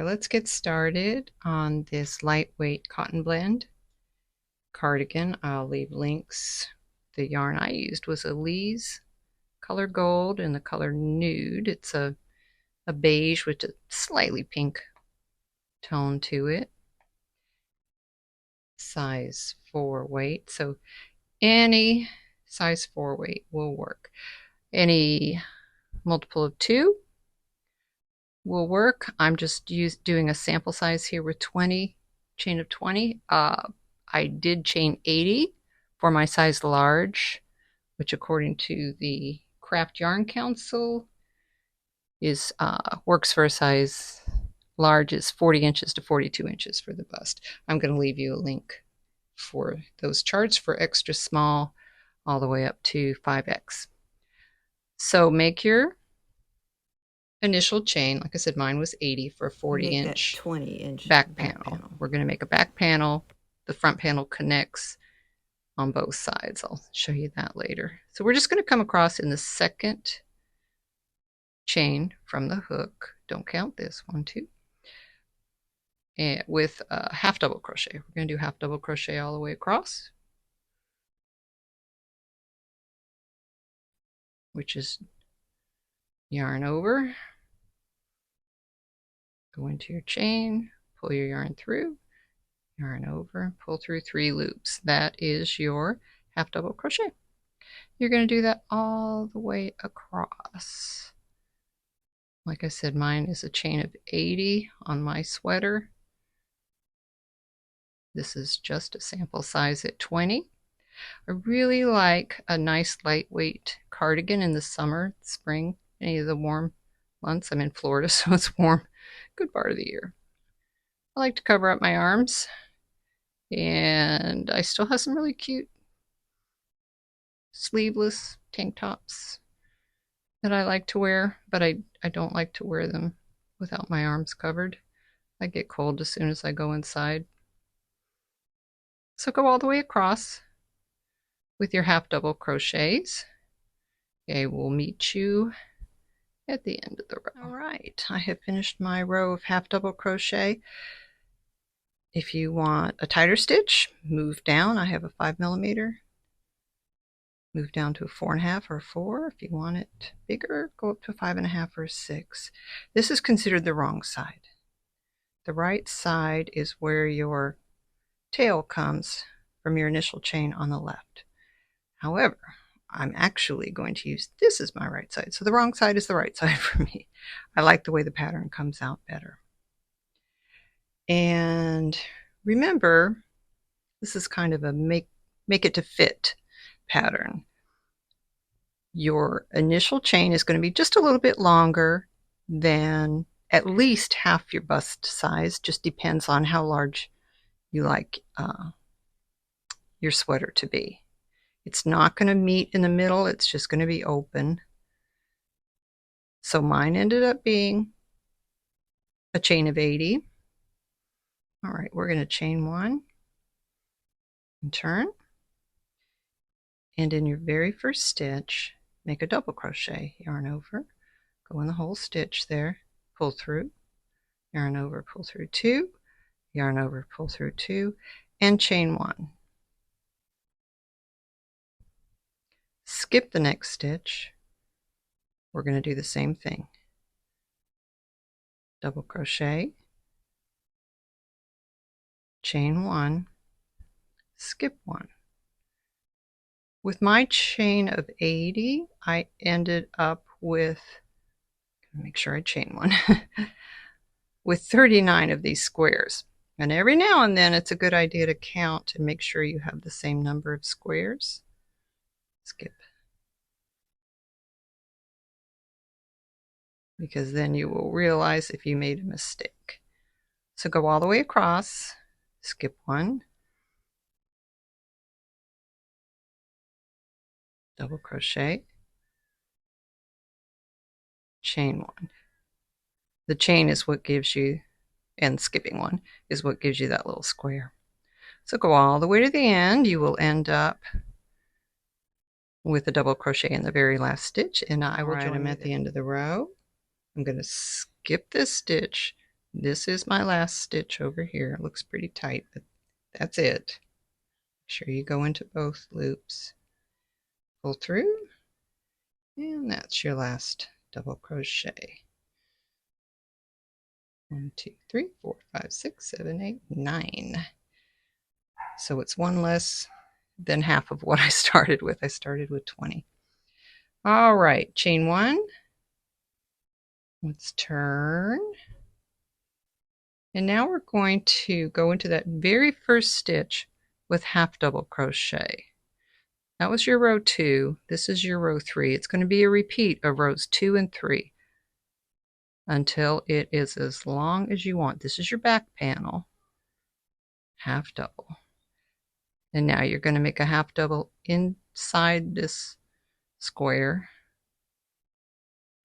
Let's get started on this lightweight cotton blend cardigan. I'll leave links. The yarn I used was Alize color gold and the color nude. It's a beige with a slightly pink tone to it. Size 4 weight, so any size 4 weight will work. Any multiple of 2 will work. I'm just doing a sample size here with 20, chain of 20. I did chain 80 for my size large, which according to the Craft Yarn Council is works for a size large is 40 inches to 42 inches for the bust. I'm going to leave you a link for those charts for extra small all the way up to 5X. So make your initial chain. Like I said, mine was 80 for a 40-inch 20-inch back panel. We're going to make a back panel. The front panel connects on both sides. I'll show you that later. So we're just going to come across in the second chain from the hook. Don't count this, 1, 2. And with a half double crochet. We're going to do half double crochet all the way across, which is yarn over, go into your chain, pull your yarn through, yarn over, pull through 3 loops. That is your half double crochet. You're going to do that all the way across. Like I said, mine is a chain of 80 on my sweater. This is just a sample size at 20. I really like a nice lightweight cardigan in the summer, spring, any of the warm months. I'm in Florida, so it's warm, good part of the year. I like to cover up my arms, and I still have some really cute sleeveless tank tops that I like to wear, but I don't like to wear them without my arms covered. I get cold as soon as I go inside. So go all the way across with your half double crochets. Okay, we'll meet you at the end of the row. All right, I have finished my row of half double crochet. If you want a tighter stitch, move down. I have a 5mm. Move down to a 4.5 or a 4. If you want it bigger, go up to a 5.5 or a 6. This is considered the wrong side. The right side is where your tail comes from your initial chain on the left. However, I'm actually going to use this as my right side. So the wrong side is the right side for me. I like the way the pattern comes out better. And remember, this is kind of a make it to fit pattern. Your initial chain is going to be just a little bit longer than at least half your bust size. Just depends on how large you like your sweater to be. It's not going to meet in the middle. It's just going to be open. So mine ended up being a chain of 80. All right, we're going to chain 1 and turn. And in your very first stitch, make a double crochet, yarn over, go in the whole stitch there, pull through, yarn over, pull through 2, yarn over, pull through 2, and chain 1. Skip the next stitch. We're going to do the same thing. Double crochet, chain 1, skip 1. With my chain of 80, I ended up with Make sure I chain one. With 39 of these squares. And every now and then it's a good idea to count and make sure you have the same number of squares. Skip. Because then you will realize if you made a mistake. So go all the way across, skip one, double crochet, chain one. The chain is what gives you, and skipping one is what gives you that little square. So go all the way to the end. You will end up with a double crochet in the very last stitch, and I will join them at the end of the row. I'm going to skip this stitch. This is my last stitch over here. It looks pretty tight, but that's it. Make sure you go into both loops. Pull through, and that's your last double crochet. 1, 2, 3, 4, 5, 6, 7, 8, 9. So it's one less than half of what I started with. I started with 20. All right, chain one. Let's turn. And now we're going to go into that very first stitch with half double crochet. That was your row 2. This is your row 3. It's going to be a repeat of rows 2 and 3 until it is as long as you want. This is your back panel. Half double. And now you're going to make a half double inside this square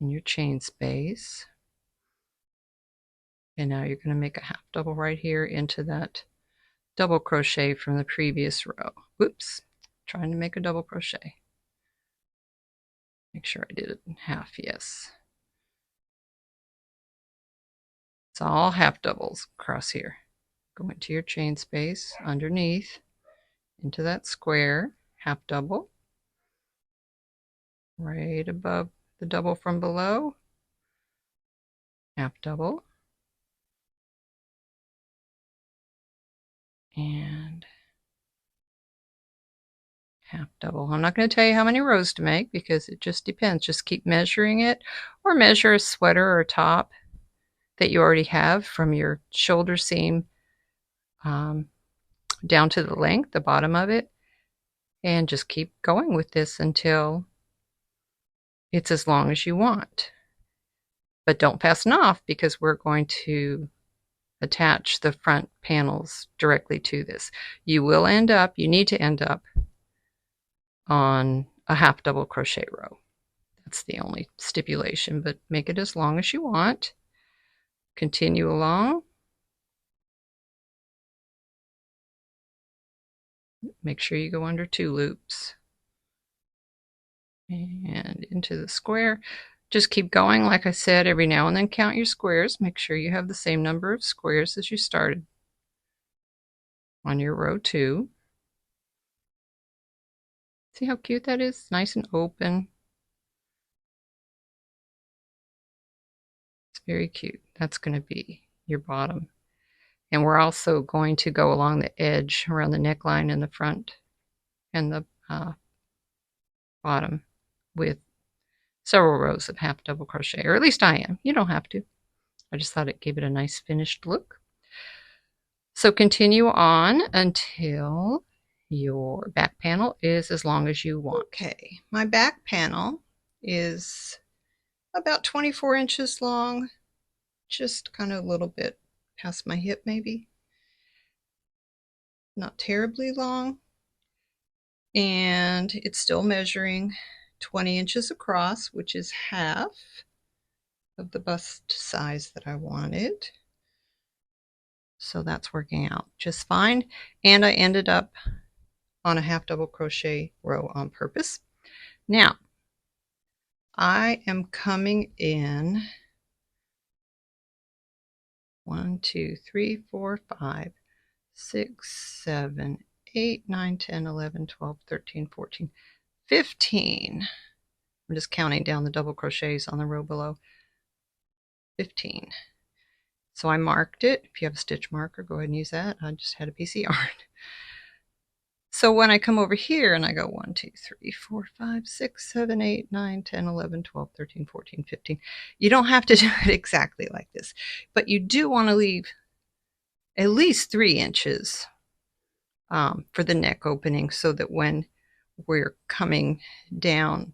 in your chain space. And now you're going to make a half double right here into that double crochet from the previous row. Whoops, trying to make a double crochet. Make sure I did it in half, yes. It's all half doubles across here. Go into your chain space underneath, into that square, half double, right above the double from below, half double, and half double. I'm not going to tell you how many rows to make because it just depends. Just keep measuring it, or measure a sweater or a top that you already have from your shoulder seam down to the length, the bottom of it, and just keep going with this until it's as long as you want. But don't fasten off because we're going to attach the front panels directly to this. You need to end up on a half double crochet row. That's the only stipulation, but make it as long as you want. Continue along. Make sure you go under 2 loops and into the square. Just keep going. Like I said, every now and then count your squares. Make sure you have the same number of squares as you started on your row 2. See how cute that is? Nice and open. It's very cute. That's going to be your bottom. And we're also going to go along the edge around the neckline in the front and the bottom with several rows of half double crochet, or at least I am. You don't have to. I just thought it gave it a nice finished look. So continue on until your back panel is as long as you want. Okay, my back panel is about 24 inches long, just kind of a little bit past my hip maybe. Not terribly long. And it's still measuring 20 inches across, which is half of the bust size that I wanted. So that's working out just fine. And I ended up on a half double crochet row on purpose. Now, I am coming in 1, 2, 3, 4, 5, 6, 7, 8, 9, 10, 11, 12, 13, 14, 15. I'm just counting down the double crochets on the row below. 15. So I marked it. If you have a stitch marker, go ahead and use that. I just had a piece of yarn. So when I come over here and I go 1, 2, 3, 4, 5, 6, 7, 8, 9, 10, 11, 12, 13, 14, 15, you don't have to do it exactly like this, but you do want to leave at least 3 inches for the neck opening, so that when we're coming down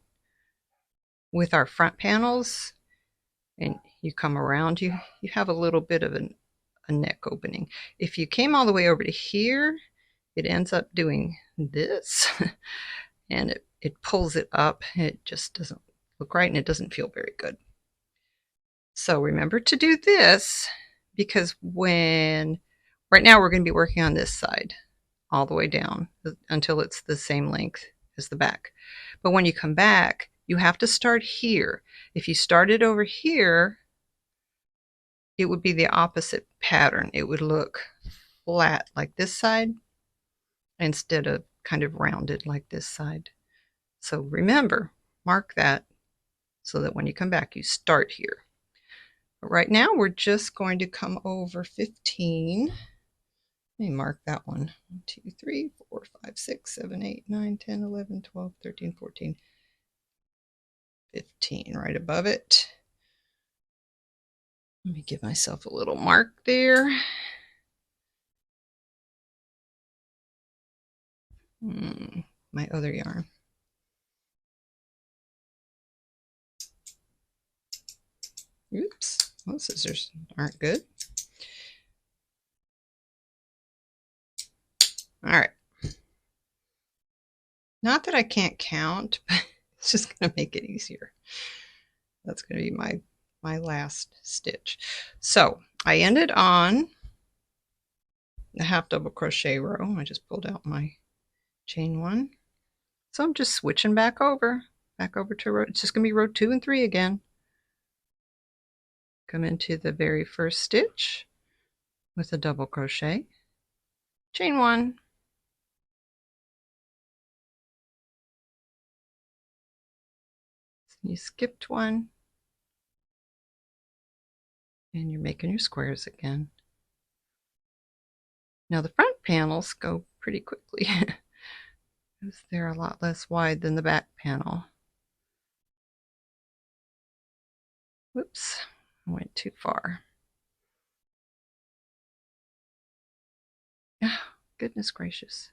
with our front panels and you come around, you have a little bit of a neck opening. If you came all the way over to here, it ends up doing this and it pulls it up. It just doesn't look right and it doesn't feel very good. So remember to do this, because right now we're going to be working on this side all the way down until it's the same length as the back. But when you come back, you have to start here. If you started over here, it would be the opposite pattern. It would look flat like this side instead of kind of rounded like this side. So remember, mark that so that when you come back, you start here. But right now, we're just going to come over 15. Let me mark that one. 1, 2, 3, 4, 5, 6, 7, 8, 9, 10, 11, 12, 13, 14, 15, right above it. Let me give myself a little mark there. My other yarn. Oops, those scissors aren't good. All right. Not that I can't count, but it's just going to make it easier. That's going to be my last stitch. So I ended on the half double crochet row. I just pulled out my chain 1. So I'm just switching back over to row. It's just going to be row 2 and 3 again. Come into the very first stitch with a double crochet, chain 1, you skipped 1, and you're making your squares again. Now the front panels go pretty quickly because they're a lot less wide than the back panel. Whoops, I went too far. Oh, goodness gracious.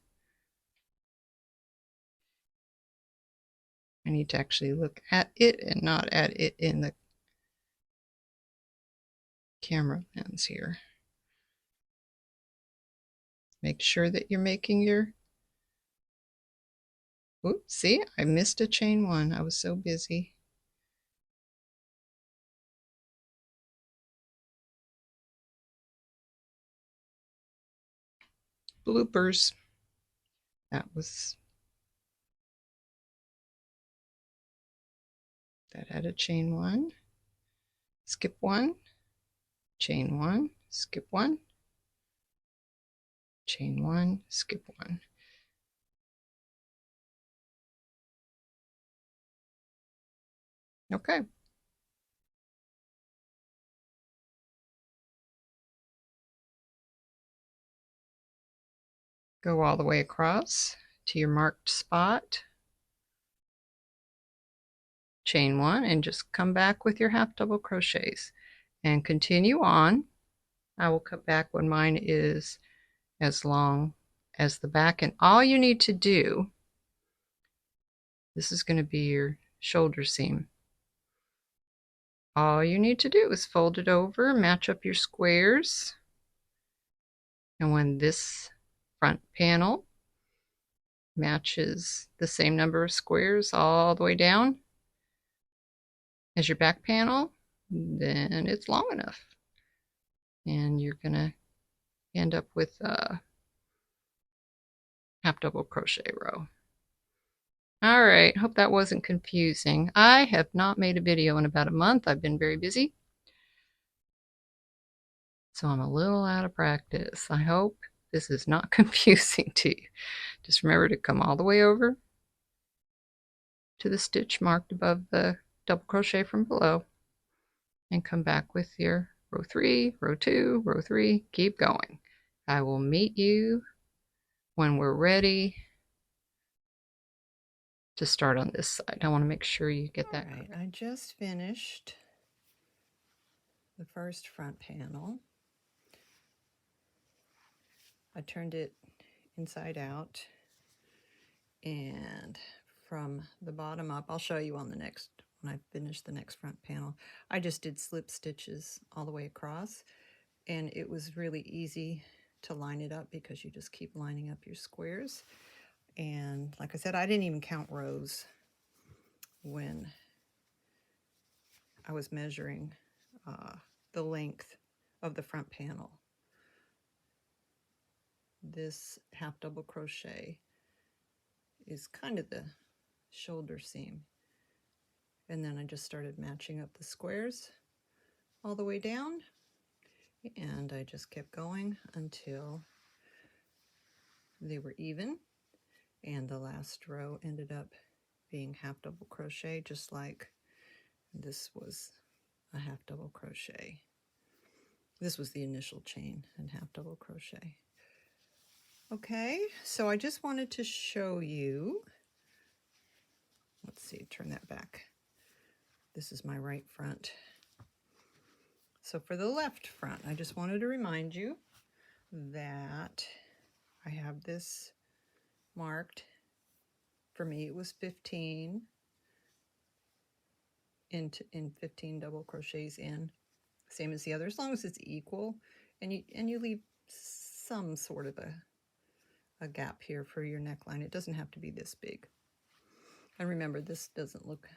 I need to actually look at it and not at it in the camera lens here. Make sure that you're making your... Oops, see, I missed a chain 1. I was so busy. Bloopers. That had a chain 1, skip 1, chain 1, skip 1, chain 1, skip 1. Okay. Go all the way across to your marked spot, chain 1, and just come back with your half double crochets and continue on. I will cut back when mine is as long as the back, and all you need to do, this is going to be your shoulder seam. All you need to do is fold it over, match up your squares, and when this front panel matches the same number of squares all the way down as your back panel, then it's long enough. And you're going to end up with a half double crochet row. All right, hope that wasn't confusing. I have not made a video in about a month. I've been very busy, so I'm a little out of practice. I hope this is not confusing to you. Just remember to come all the way over to the stitch marked above the double crochet from below and come back with your row 3, row 2, row 3, keep going. I will meet you when we're ready to start on this side. I want to make sure you get that. All right, I just finished the first front panel. I turned it inside out, and from the bottom up, I'll show you on the next, when I finish the next front panel, I just did slip stitches all the way across, and it was really easy to line it up because you just keep lining up your squares. And like I said, I didn't even count rows when I was measuring the length of the front panel. This half double crochet is kind of the shoulder seam, and then I just started matching up the squares all the way down, and I just kept going until they were even, and the last row ended up being half double crochet, just like this was a half double crochet. This was the initial chain and half double crochet. Okay, so I just wanted to show you, let's see, turn that back. This is my right front. So for the left front, I just wanted to remind you that I have this marked. For me, it was 15 in 15 double crochets in, same as the other, as long as it's equal, and you leave some sort of a gap here for your neckline. It doesn't have to be this big. And remember, this doesn't look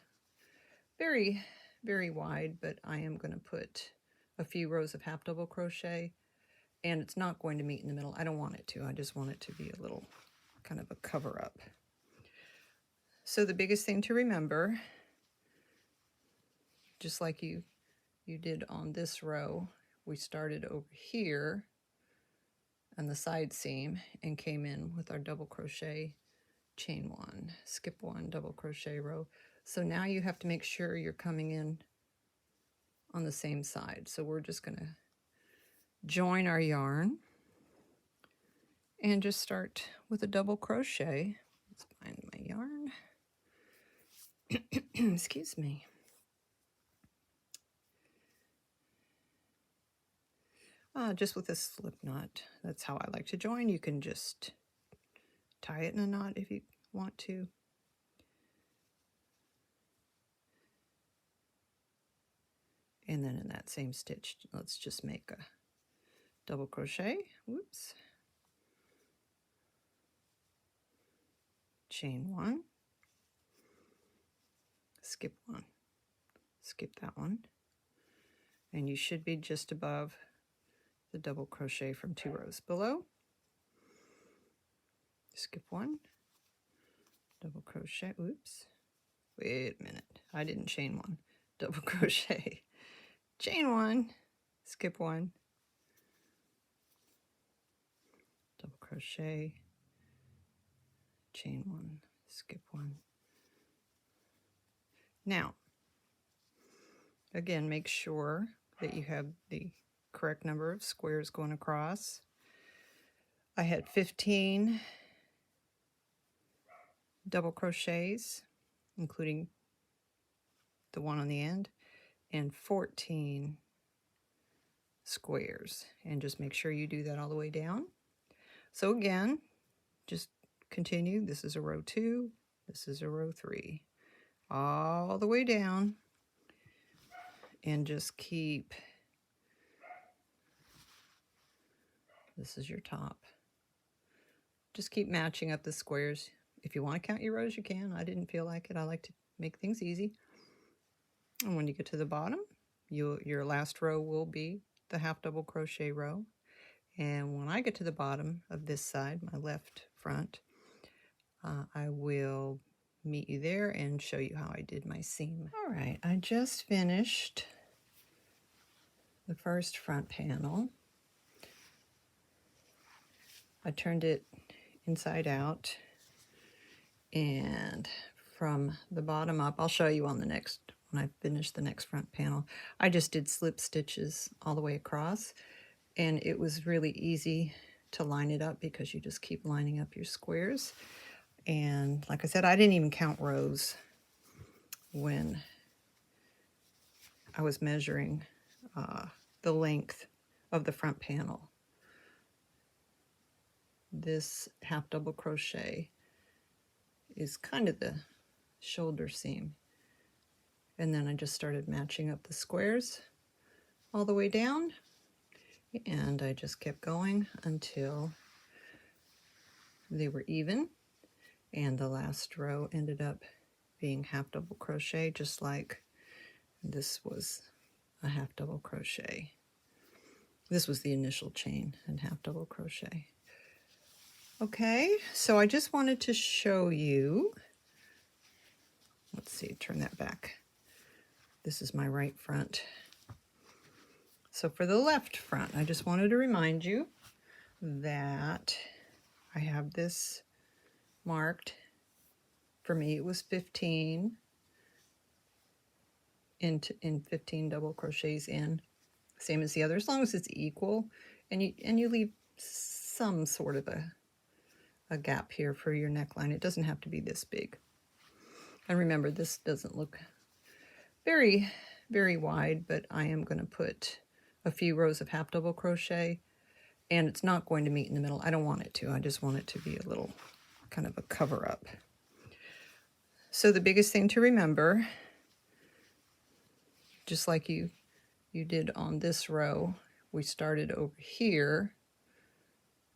very, very wide, but I am going to put a few rows of half double crochet, and it's not going to meet in the middle. I don't want it to. I just want it to be a little kind of a cover up. So the biggest thing to remember, just like you did on this row, we started over here on the side seam and came in with our double crochet, chain one, skip one, double crochet row. So now you have to make sure you're coming in on the same side. So we're just going to join our yarn and just start with a double crochet. Let's find my yarn. Excuse me. Just with a slip knot. That's how I like to join. You can just tie it in a knot if you want to. And then in that same stitch, let's just make a double crochet. Whoops. Chain one. Skip one. Skip that one. And you should be just above the double crochet from 2 rows below. Skip one. Double crochet. Oops. Wait a minute. I didn't chain one. Double crochet. Chain one. Skip one. Double crochet. Chain one. Skip one. Now, again, make sure that you have the correct number of squares going across. I had 15 double crochets, including the one on the end, and 14 squares. And just make sure you do that all the way down. So again, just continue. This is a row 2, this is a row 3, all the way down, and just keep, this is your top. Just keep matching up the squares. If you want to count your rows, you can. I didn't feel like it. I like to make things easy. And when you get to the bottom, your last row will be the half double crochet row. And when I get to the bottom of this side, my left front, I will meet you there and show you how I did my seam. All right, I just finished the first front panel. I turned it inside out, and from the bottom up, I'll show you on the next, when I finish the next front panel, I just did slip stitches all the way across, and it was really easy to line it up because you just keep lining up your squares. And like I said, I didn't even count rows when I was measuring the length of the front panel. This half double crochet is kind of the shoulder seam. And then I just started matching up the squares all the way down, and I just kept going until they were even, and the last row ended up being half double crochet, just like this was a half double crochet. This was the initial chain and half double crochet. Okay, so I just wanted to show you, let's see, turn that back. This is my right front. So for the left front, I just wanted to remind you that I have this marked. For me, it was 15 in 15 double crochets in, same as the other, as long as it's equal, and you leave some sort of a gap here for your neckline. It doesn't have to be this big. And remember, this doesn't look very, very wide, but I am going to put a few rows of half double crochet, and it's not going to meet in the middle. I don't want it to. I just want it to be a little kind of a cover up. So the biggest thing to remember, just like you did on this row, we started over here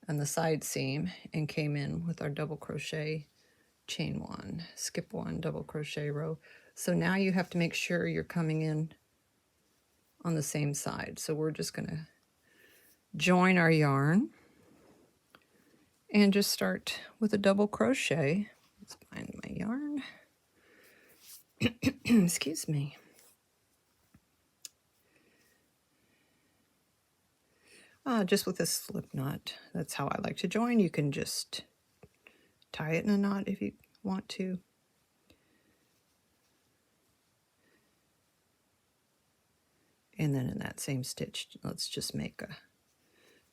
on the side seam and came in with our double crochet, chain one, skip one, double crochet row. So now you have to make sure you're coming in on the same side. So we're just going to join our yarn and just start with a double crochet. Let's find my yarn. Excuse me. Just with a slip knot. That's how I like to join. You can just tie it in a knot if you want to. And then in that same stitch, let's just make a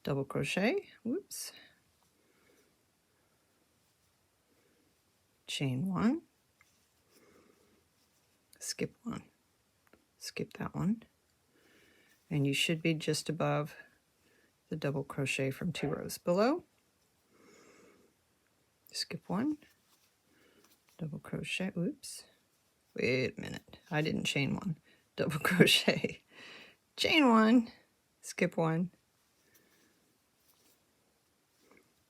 double crochet. Whoops. Chain one. Skip one. Skip that one. And you should be just above the double crochet from 2 rows below. Skip one. Double crochet. Oops. Wait a minute. I didn't chain one. Double crochet. Chain one. Skip one.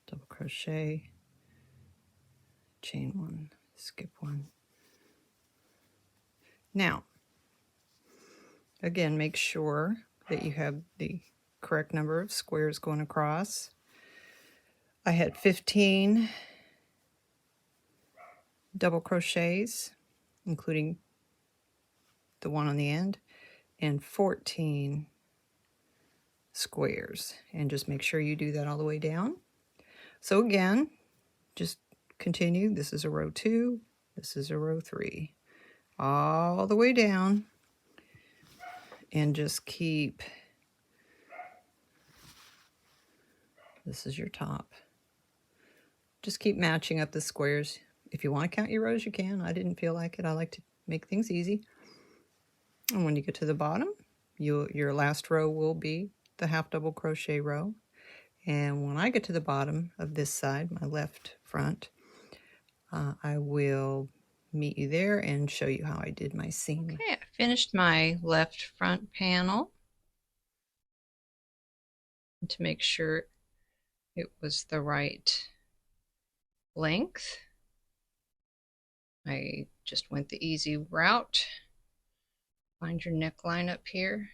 Double crochet. Chain one. Skip one. Now, again, make sure that you have the correct number of squares going across. I had 15 double crochets, including the one on the end, and 14 squares. And just make sure you do that all the way down. So again, just continue. This is a row 2, this is a row 3, all the way down, and just keep, this is your top. Just keep matching up the squares. If you want to count your rows, you can. I didn't feel like it. I like to make things easy. And when you get to the bottom, your last row will be the half double crochet row. And when I get to the bottom of this side, my left front, I will meet you there and show you how I did my seam. Okay, I finished my left front panel to make sure it was the right length. I just went the easy route. Find your neckline up here.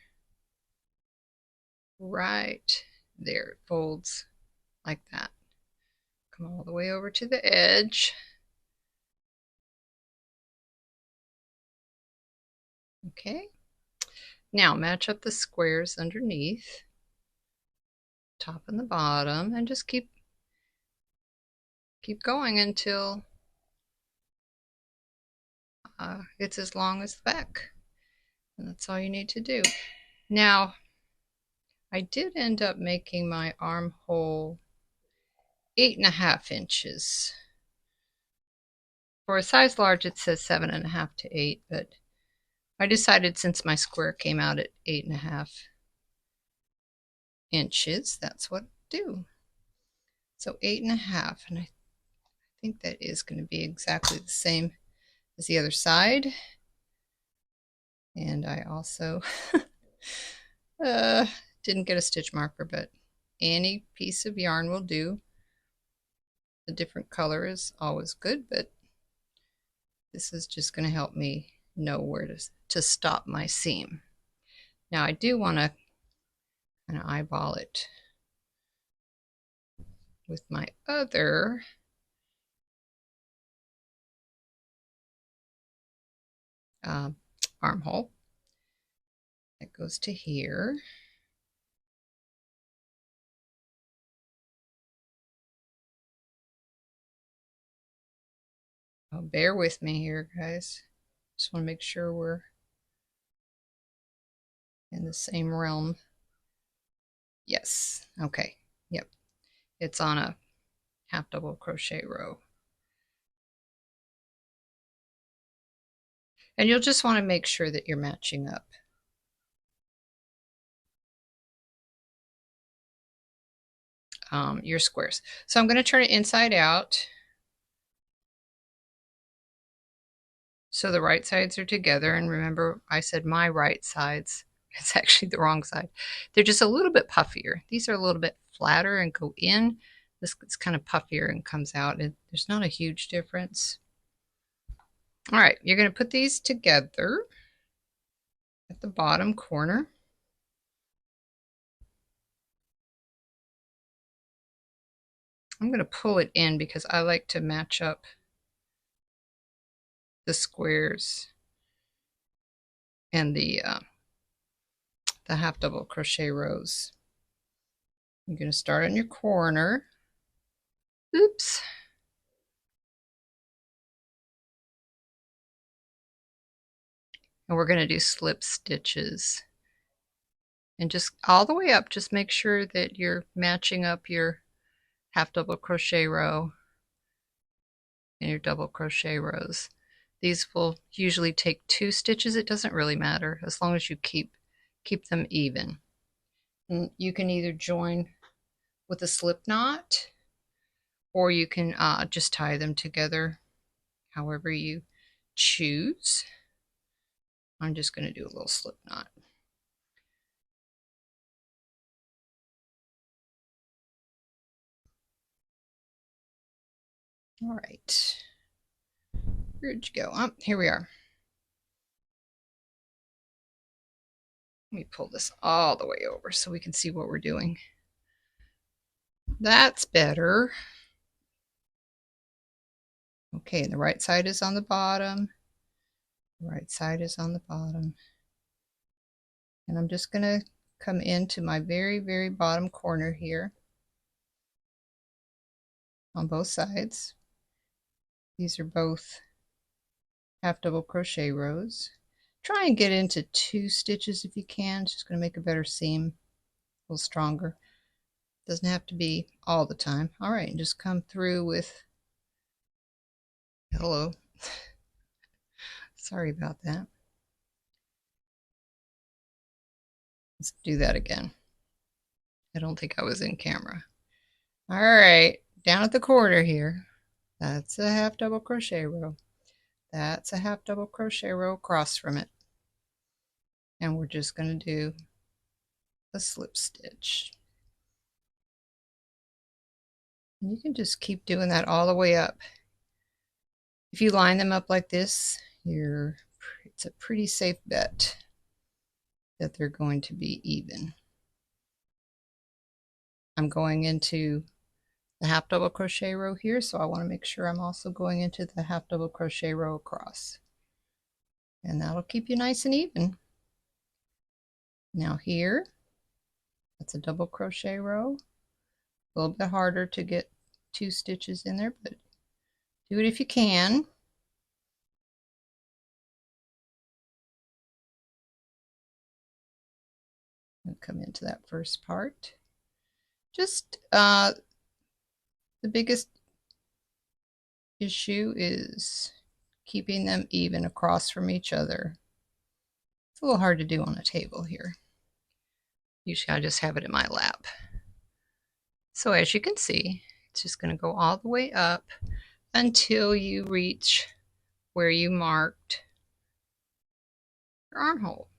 Right there, it folds like that. Come all the way over to the edge. Okay. Now match up the squares underneath, top and the bottom, and just keep going until it's as long as the back. And that's all you need to do. Now, I did end up making my armhole 8.5 inches. For a size large, it says 7.5 to 8, but I decided since my square came out at 8.5 inches, that's what I do. So 8.5, and I think that is going to be exactly the same as the other side. And I also didn't get a stitch marker, but any piece of yarn will do. A different color is always good, but this is just going to help me know where to stop my seam. Now I do want to kind of eyeball it with my other armhole that goes to here. Oh, bear with me here, guys. Just want to make sure we're in the same realm. Yes. Okay. Yep. It's on a half double crochet row. And you'll just want to make sure that you're matching up. Your squares. So I'm going to turn it inside out. So the right sides are together. And remember, I said my right sides. It's actually the wrong side. They're just a little bit puffier. These are a little bit flatter and go in. This is kind of puffier and comes out. There's not a huge difference. All right, you're going to put these together at the bottom corner. I'm going to pull it in because I like to match up the squares and the half double crochet rows. You're going to start on your corner. Oops. And we're going to do slip stitches. And just all the way up, just make sure that you're matching up your half double crochet row and your double crochet rows. These will usually take 2 stitches. It doesn't really matter as long as you keep them even. And you can either join with a slip knot, or you can just tie them together however you choose. I'm just going to do a little slip knot. All right. Where'd you go? Oh, here we are. Let me pull this all the way over so we can see what we're doing. That's better. Okay, and the right side is on the bottom. The right side is on the bottom. And I'm just going to come into my very, very bottom corner here on both sides. These are both half double crochet rows. Try and get into 2 stitches if you can. It's just going to make a better seam, a little stronger. Doesn't have to be all the time. All right, and just come through with, hello. Sorry about that. Let's do that again. I don't think I was in camera. All right, down at the corner here, that's a half double crochet row. That's a half double crochet row across from it. And we're just going to do a slip stitch. And you can just keep doing that all the way up. If you line them up like this, it's a pretty safe bet that they're going to be even. I'm going into the half double crochet row here, so I want to make sure I'm also going into the half double crochet row across. And that'll keep you nice and even. Now here, that's a double crochet row. A little bit harder to get 2 stitches in there, but do it if you can. I'll come into that first part. Just the biggest issue is keeping them even across from each other. It's a little hard to do on a table here. Usually I just have it in my lap. So as you can see, it's just going to go all the way up until you reach where you marked your armhole.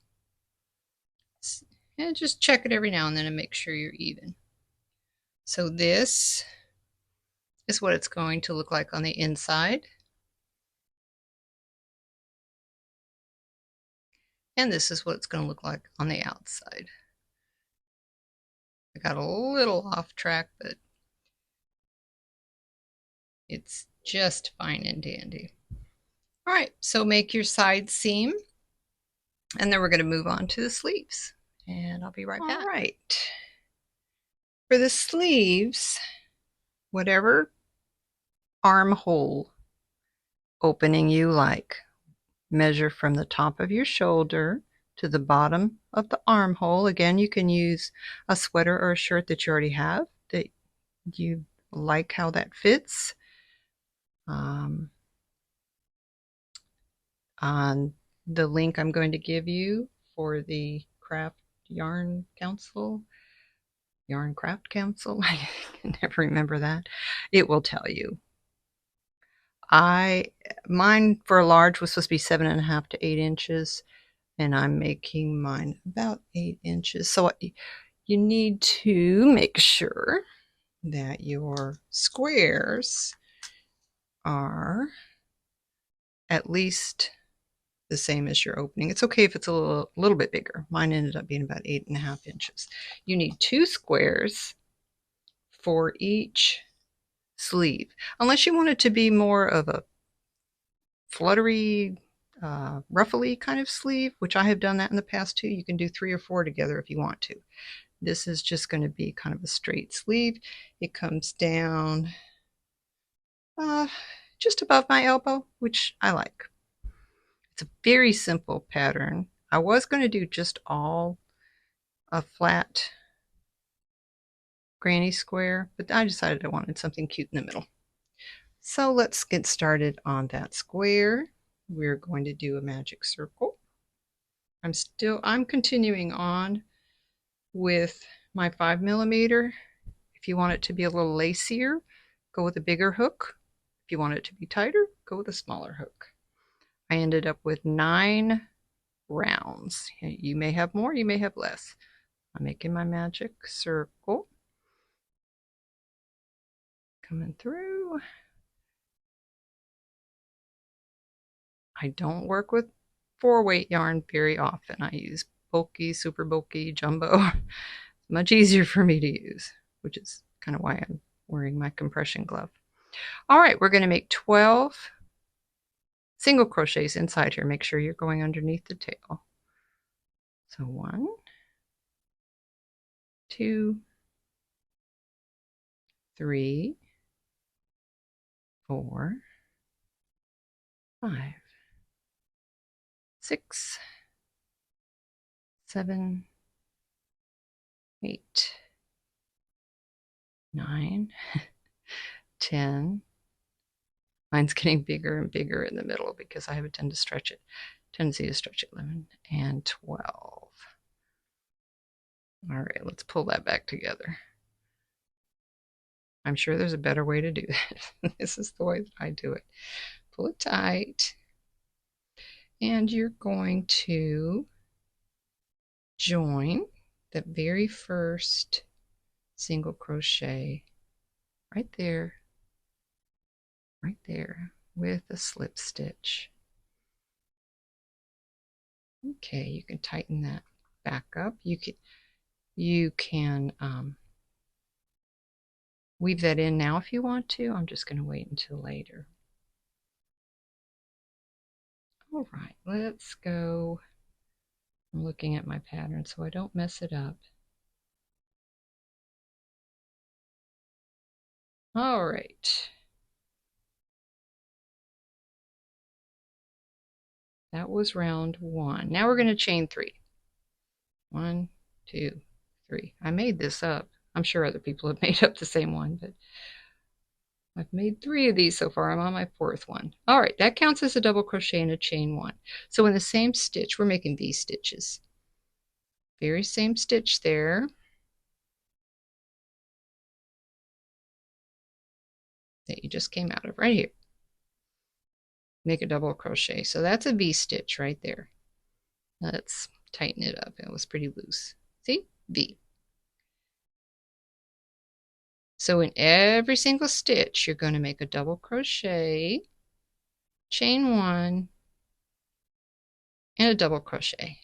And just check it every now and then and make sure you're even. So this is what it's going to look like on the inside. And this is what it's going to look like on the outside. I got a little off track, but it's just fine and dandy. All right, so make your side seam, and then we're going to move on to the sleeves. And I'll be right back. All right. For the sleeves, whatever armhole opening you like, measure from the top of your shoulder to the bottom of the armhole. Again, you can use a sweater or a shirt that you already have that you like how that fits. On the link I'm going to give you for the Craft Yarn Council, Yarn Craft Council, I can never remember that, it will tell you. Mine for a large was supposed to be 7.5 to 8 inches, and I'm making mine about 8 inches. So you need to make sure that your squares are at least the same as your opening. It's okay if it's a little bit bigger. Mine ended up being about 8.5 inches. You need 2 squares for each sleeve, unless you want it to be more of a fluttery, ruffly kind of sleeve, which I have done that in the past too. You can do 3 or 4 together if you want to. This is just going to be kind of a straight sleeve. It comes down just above my elbow, which I like. It's a very simple pattern. I was going to do just all a flat granny square, but I decided I wanted something cute in the middle. So let's get started on that square. We're going to do a magic circle. I'm continuing on with my 5mm. If you want it to be a little lacier, go with a bigger hook. If you want it to be tighter, go with a smaller hook. I ended up with 9 rounds. You may have more, you may have less. I'm making my magic circle. Coming through. I don't work with 4-weight yarn very often. I use bulky, super bulky, jumbo. Much easier for me to use, which is kind of why I'm wearing my compression glove. All right, we're going to make 12 single crochets inside here. Make sure you're going underneath the tail. So 1, 2, 3, 4, 5, 6, 7, 8, 9, 10. Mine's getting bigger and bigger in the middle because I have a tendency to stretch it. 11 and 12. All right, let's pull that back together. I'm sure there's a better way to do that. This is the way that I do it. Pull it tight, and you're going to join the very first single crochet right there with a slip stitch. Okay, you can tighten that back up. You can weave that in now if you want to. I'm just going to wait until later. All right, let's go. I'm looking at my pattern so I don't mess it up. All right. That was round 1. Now we're going to chain 3. 1, 2, 3. I made this up. I'm sure other people have made up the same one, but I've made 3 of these so far. I'm on my 4th one. All right, that counts as a double crochet and a chain 1. So in the same stitch, we're making V stitches. Very same stitch there. That you just came out of right here. Make a double crochet. So that's a V stitch right there. Let's tighten it up. It was pretty loose. See? V. So in every single stitch, you're going to make a double crochet, chain 1, and a double crochet.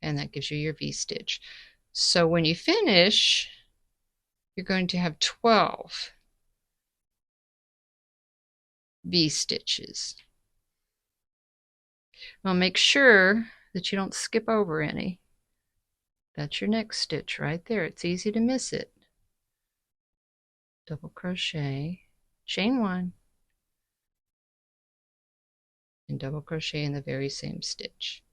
And that gives you your V stitch. So when you finish, you're going to have 12 V stitches. Now make sure that you don't skip over any. That's your next stitch right there. It's easy to miss it. Double crochet, chain 1, and double crochet in the very same stitch.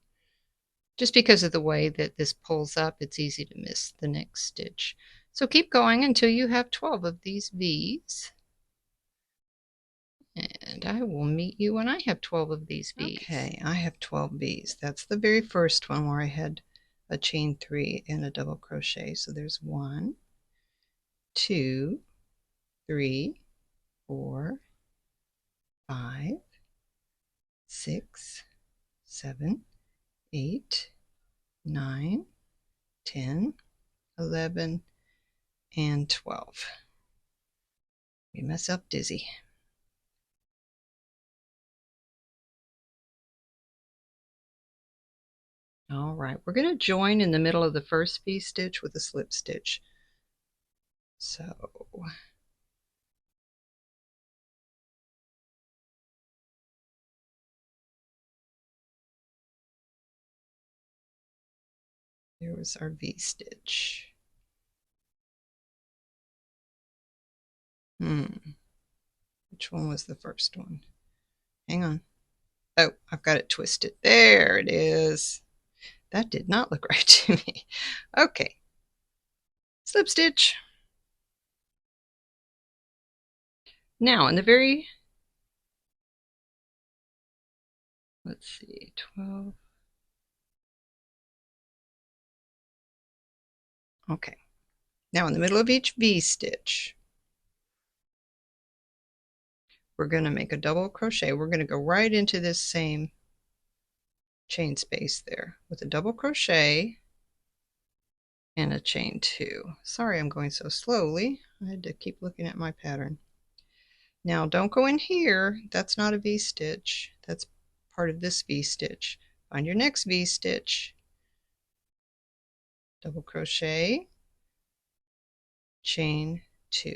Just because of the way that this pulls up, it's easy to miss the next stitch. So keep going until you have 12 of these V's. And I will meet you when I have 12 of these V's. Okay, I have 12 V's. That's the very first one where I had a chain 3 and a double crochet. So there's 1, 2, 3, 4, 5, 6, 7, 8, 9, 10, 11, and 12. We mess up dizzy. All right, we're going to join in the middle of the first V stitch with a slip stitch. So there was our V stitch. Which one was the first one? Hang on. Oh, I've got it twisted. There it is. That did not look right to me. Okay. Slip stitch. Now in the very, let's see, 12. Okay. Now in the middle of each V stitch, we're going to make a double crochet. We're going to go right into this same chain space there with a double crochet and a chain 2. Sorry, I'm going so slowly. I had to keep looking at my pattern. Now don't go in here. That's not a V stitch. That's part of this V stitch. Find your next V stitch, double crochet, chain 2.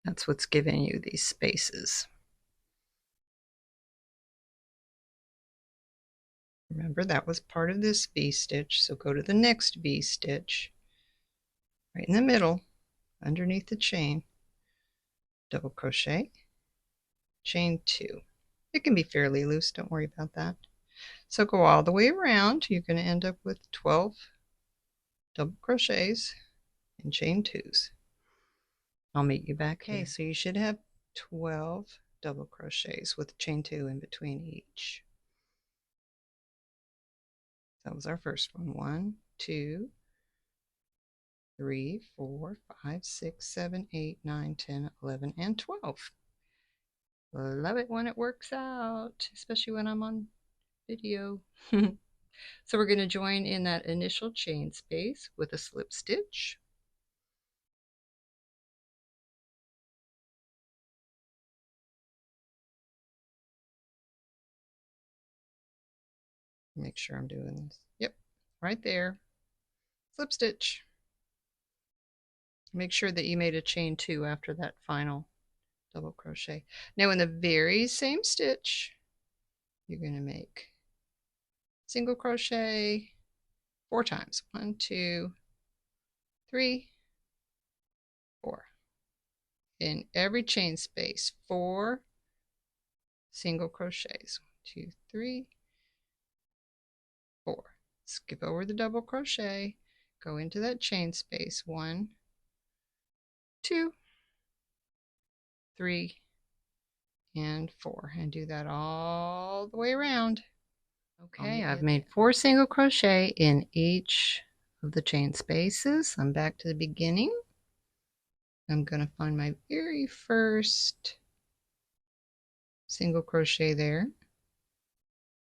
That's what's giving you these spaces. Remember, that was part of this V stitch, so go to the next V stitch, right in the middle, underneath the chain, double crochet, chain 2. It can be fairly loose, don't worry about that. So go all the way around. You're going to end up with 12 double crochets and chain 2s. I'll meet you back here. Okay, so you should have 12 double crochets with chain 2 in between each. That was our first one. 1, 2, 3, 4, 5, 6, 7, 8, 9, 10, 11, and 12. Love it when it works out, especially when I'm on video. So we're going to join in that initial chain space with a slip stitch. Make sure I'm doing this. Yep, right there. Slip stitch. Make sure that you made a chain 2 after that final double crochet. Now in the very same stitch, you're going to make single crochet 4 times. 1, 2, 3, 4. In every chain space, 4 single crochets. 1, 2, 3, 4. Skip over the double crochet, go into that chain space. 1, 2, 3, and 4, and do that all the way around. Okay, I've made 4 single crochet in each of the chain spaces. I'm back to the beginning. I'm going to find my very first single crochet there,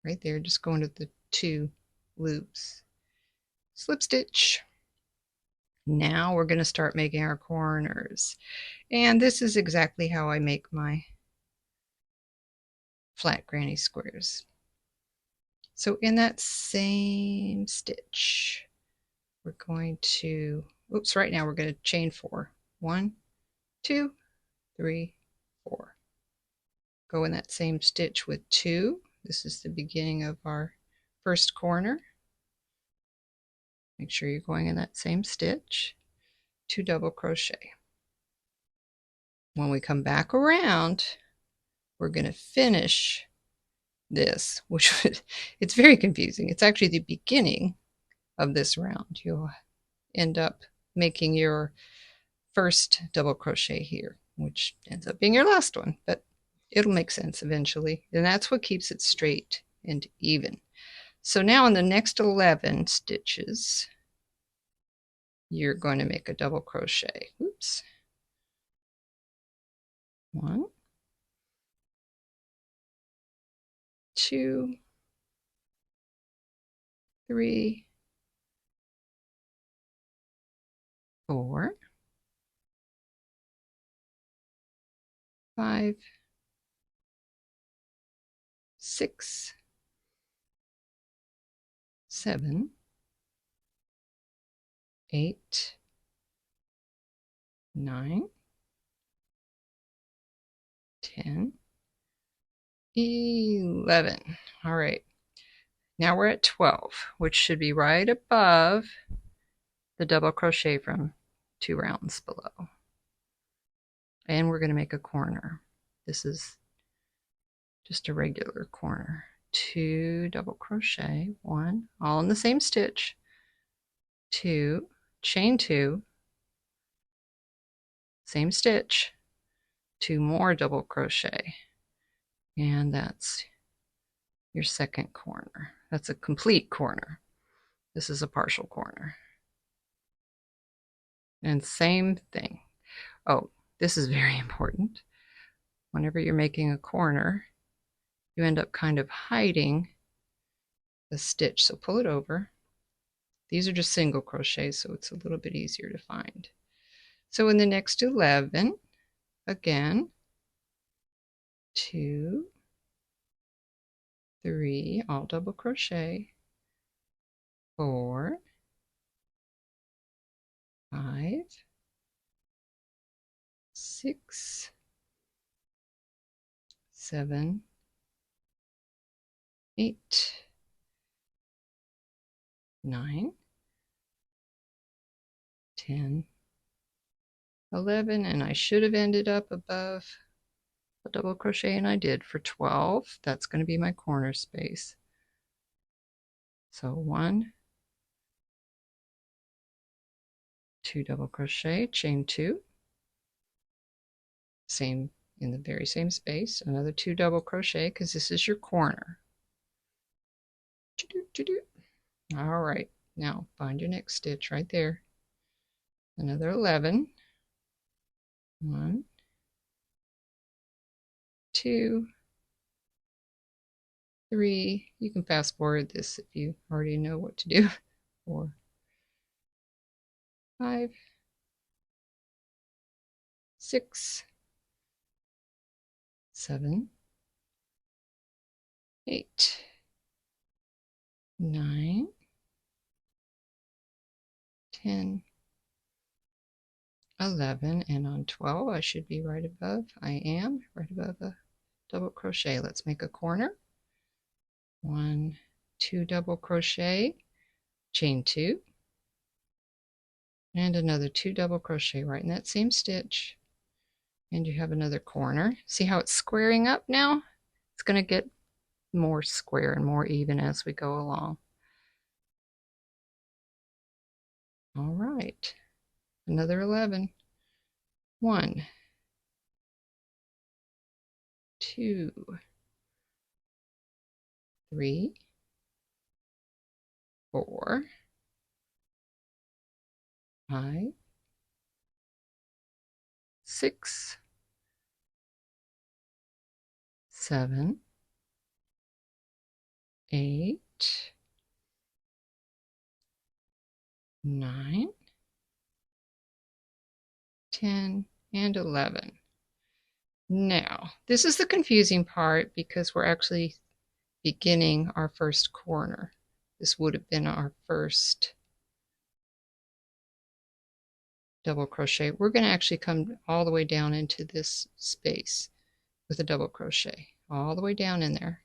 right there, just go into the 2 loops, slip stitch. Now we're going to start making our corners, and this is exactly how I make my flat granny squares. So in that same stitch, we're going to, oops, right now we're going to chain 4. 1, 2, 3, 4. Go in that same stitch with 2. This is the beginning of our first corner. Make sure you're going in that same stitch. 2 double crochet. When we come back around, we're going to finish this, which it's very confusing. It's actually the beginning of this round. You'll end up making your first double crochet here, which ends up being your last one, but it'll make sense eventually. And that's what keeps it straight and even. So now in the next 11 stitches, you're going to make a double crochet. Oops. 1, 2, 3, 4, 5, 6, 7, 8, 9, 10, 11. All right. Now we're at 12, which should be right above the double crochet from 2 rounds below. And we're going to make a corner. This is just a regular corner. 2 double crochet, 1, all in the same stitch, 2, chain 2, same stitch, 2 more double crochet, and that's your second corner. That's a complete corner. This is a partial corner. And same thing. Oh, this is very important. Whenever you're making a corner, you end up kind of hiding the stitch. So pull it over. These are just single crochets, so it's a little bit easier to find. So in the next 11, again, 2, 3, all double crochet, 4, 5, 6, 7, 8, 9, 10, 11, and I should have ended up above a double crochet, and I did for 12. That's going to be my corner space. So 1, 2 double crochet, chain 2, same in the very same space, another 2 double crochet because this is your corner. All right, now find your next stitch right there. Another 11. 1, 2, 3. You can fast forward this if you already know what to do. 4, 5, 6, 7, 8, 9, 10, 11, and on 12 I should be right above. I am right above a double crochet. Let's make a corner. 1, 2 double crochet, chain 2, and another 2 double crochet right in that same stitch, and you have another corner. See how it's squaring up now? It's going to get more square and more even as we go along. another 11. 1, 2, 3, 4, 5, 6, 7, 8, 9, 10, and 11. Now, this is the confusing part because we're actually beginning our first corner. This would have been our first double crochet. We're going to actually come all the way down into this space with a double crochet, all the way down in there.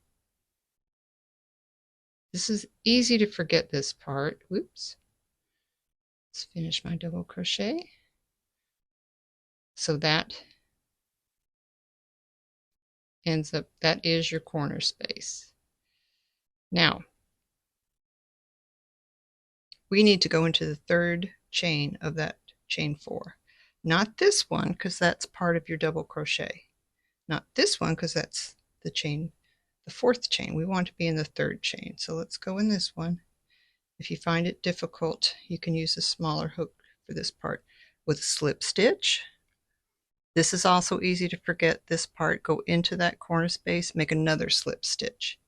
This is easy to forget this part. Whoops. Let's finish my double crochet. So that ends up, that is your corner space. Now, we need to go into the third chain of that chain 4. Not this one, because that's part of your double crochet. Not this one, because that's the chain, the 4th chain. We want to be in the 3rd chain. So let's go in this one. If you find it difficult, you can use a smaller hook for this part with a slip stitch. This is also easy to forget. This part, go into that corner space, make another slip stitch.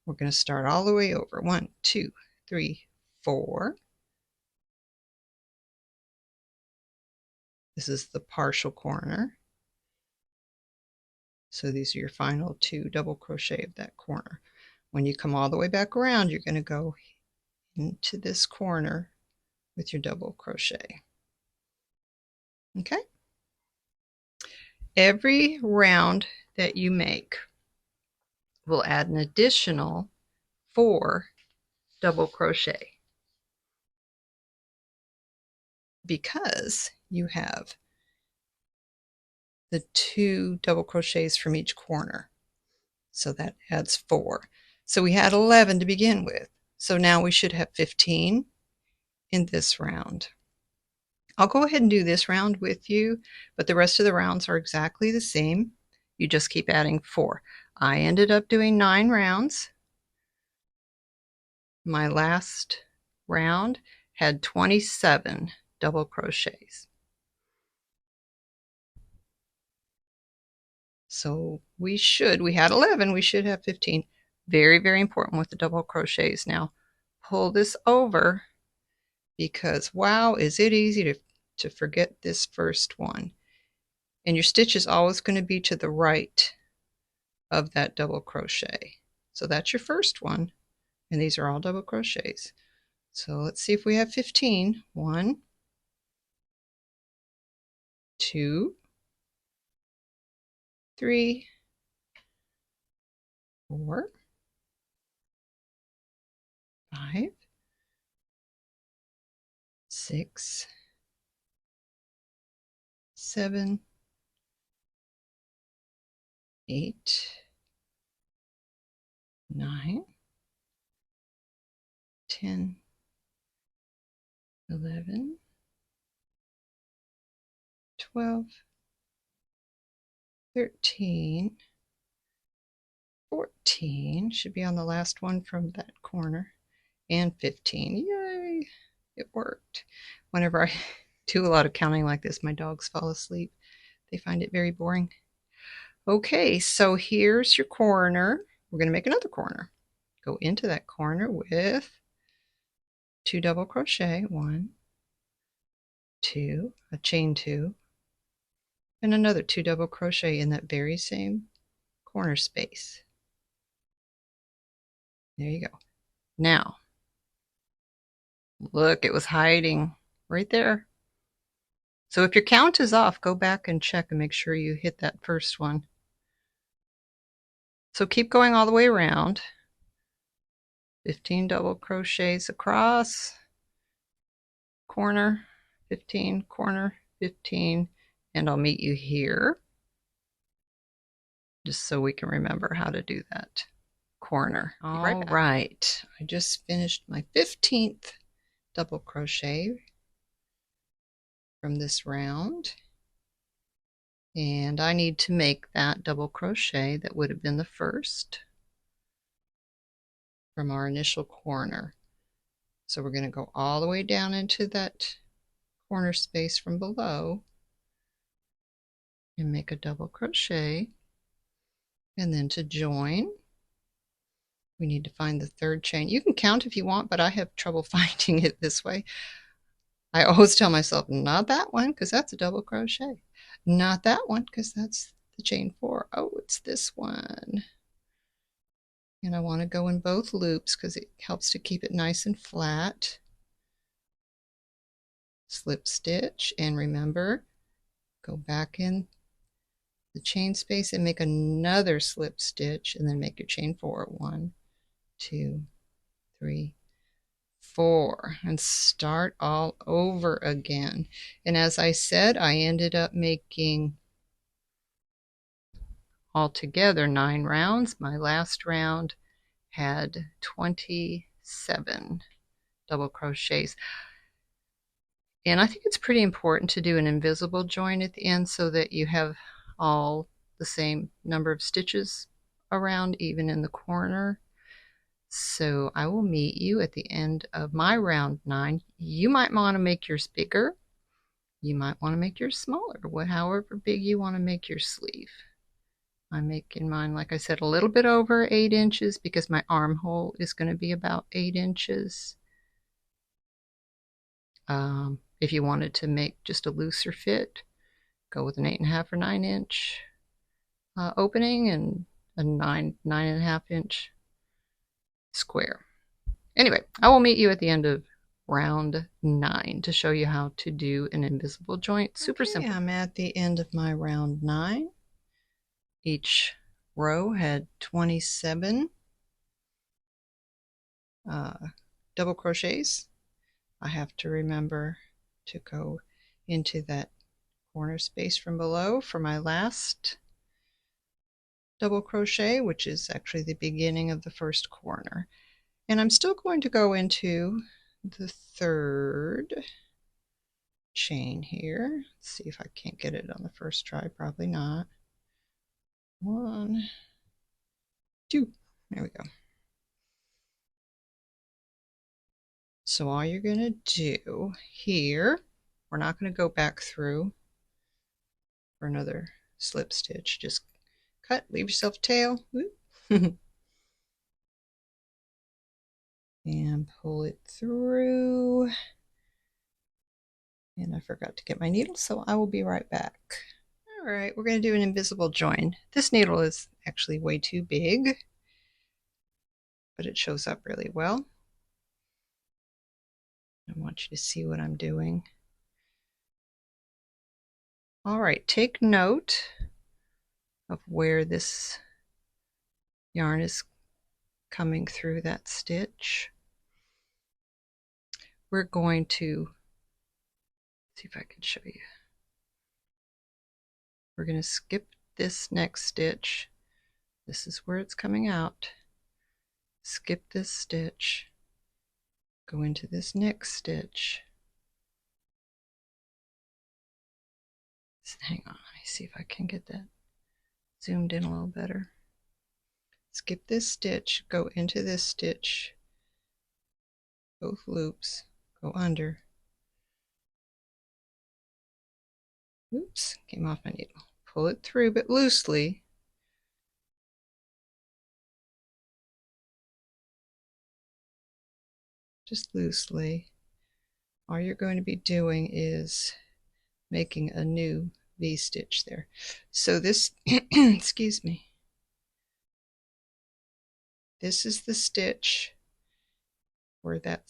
We're going to start all the way over. 1, 2, 3, 4. This is the partial corner. So these are your final 2 double crochet of that corner. When you come all the way back around, you're going to go into this corner with your double crochet. Okay? Every round that you make will add an additional 4 double crochet because you have the 2 double crochets from each corner. So that adds 4. So we had 11 to begin with. So now we should have 15 in this round. I'll go ahead and do this round with you, but the rest of the rounds are exactly the same. You just keep adding 4. I ended up doing 9 rounds. My last round had 27 double crochets. So we had 11, we should have 15. Very, very important with the double crochets. Now pull this over because wow, is it easy to forget this first one. And your stitch is always going to be to the right of that double crochet. So that's your first one. And these are all double crochets. So let's see if we have 15. 1, 2, 3, 4, 5, 6, 7, 8, 9, 10, 11, 12, 13, 14, should be on the last one from that corner, and 15. Yay! It worked. Whenever I do a lot of counting like this, my dogs fall asleep. They find it very boring. Okay, so here's your corner. We're going to make another corner. Go into that corner with 2 double crochet, 1, 2, a chain 2, and another 2 double crochet in that very same corner space. There you go. Now, look, it was hiding right there. So if your count is off, go back and check and make sure you hit that first one. So keep going all the way around. 15 double crochets across, corner, 15, corner, 15, and I'll meet you here just so we can remember how to do that corner. All right, I just finished my 15th double crochet. from this round. And I need to make that double crochet that would have been the first from our initial corner. So we're going to go all the way down into that corner space from below and make a double crochet. And then to join, we need to find the third chain. You can count if you want, but I have trouble finding it this way. I always tell myself, not that one, because that's a double crochet. Not that one, because that's the chain 4. Oh, it's this one. And I want to go in both loops because it helps to keep it nice and flat. Slip stitch, and remember, go back in the chain space and make another slip stitch, and then make your chain 4. 1, 2, 3, 4, and start all over again. And as I said, I ended up making altogether 9 rounds. My last round had 27 double crochets. And I think it's pretty important to do an invisible join at the end so that you have all the same number of stitches around, even in the corner. So I will meet you at the end of my round 9. You might want to make yours bigger. You might want to make yours smaller, however big you want to make your sleeve. I'm making mine, like I said, a little bit over 8 inches because my armhole is going to be about 8 inches. If you wanted to make just a looser fit, go with an 8.5 or 9 inch opening and a 9.5 inch square. Anyway, I will meet you at the end of round 9 to show you how to do an invisible joint. Super simple. I'm at the end of my round 9. Each row had 27 double crochets. I have to remember to go into that corner space from below for my last double crochet, which is actually the beginning of the first corner. And I'm still going to go into the third chain here. Let's see if I can't get it on the first try. Probably not. 1, 2. There we go. So all you're going to do here, we're not going to go back through for another slip stitch. Just cut, leave yourself a tail. And pull it through. And I forgot to get my needle, so I will be right back. All right, we're going to do an invisible join. This needle is actually way too big, but it shows up really well. I want you to see what I'm doing. All right, take note of where this yarn is coming through that stitch. We're going to see if I can show you. We're going to skip this next stitch. This is where it's coming out. Skip this stitch. Go into this next stitch. Hang on, let me see if I can get that zoomed in a little better. Skip this stitch, go into this stitch, both loops, go under. Oops, came off my needle. Pull it through, but loosely. Just loosely. All you're going to be doing is making a new V-stitch there. So this, excuse me, this is the stitch where that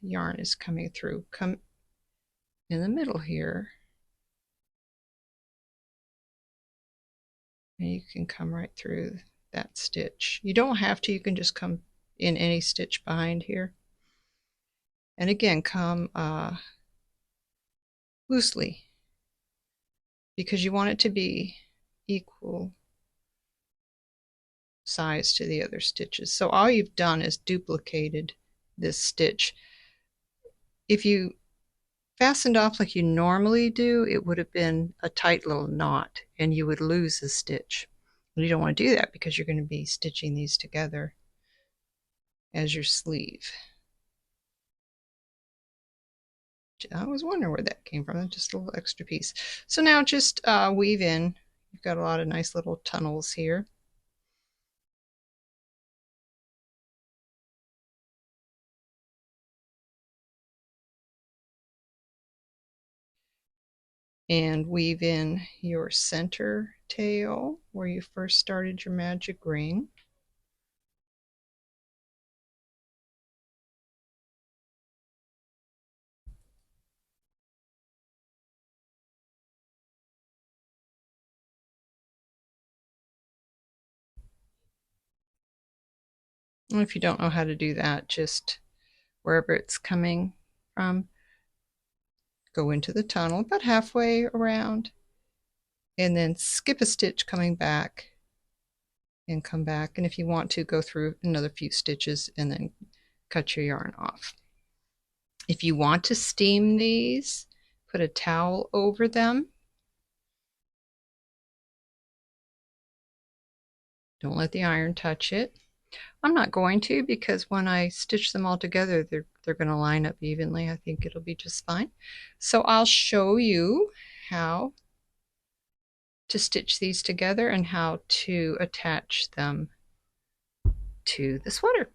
yarn is coming through. Come in the middle here, and you can come right through that stitch. You don't have to, you can just come in any stitch behind here. And again, come loosely, because you want it to be equal size to the other stitches. So all you've done is duplicated this stitch. If you fastened off like you normally do, it would have been a tight little knot and you would lose a stitch. And you don't want to do that because you're going to be stitching these together as your sleeve. I was wondering where that came from, just a little extra piece. So now just weave in. You've got a lot of nice little tunnels here. And weave in your center tail where you first started your magic ring. And if you don't know how to do that, just wherever it's coming from, go into the tunnel about halfway around and then skip a stitch coming back and come back. And if you want to, go through another few stitches and then cut your yarn off. If you want to steam these, put a towel over them. Don't let the iron touch it. I'm not going to because when I stitch them all together, they're going to line up evenly. I think it'll be just fine. So I'll show you how to stitch these together and how to attach them to the sweater.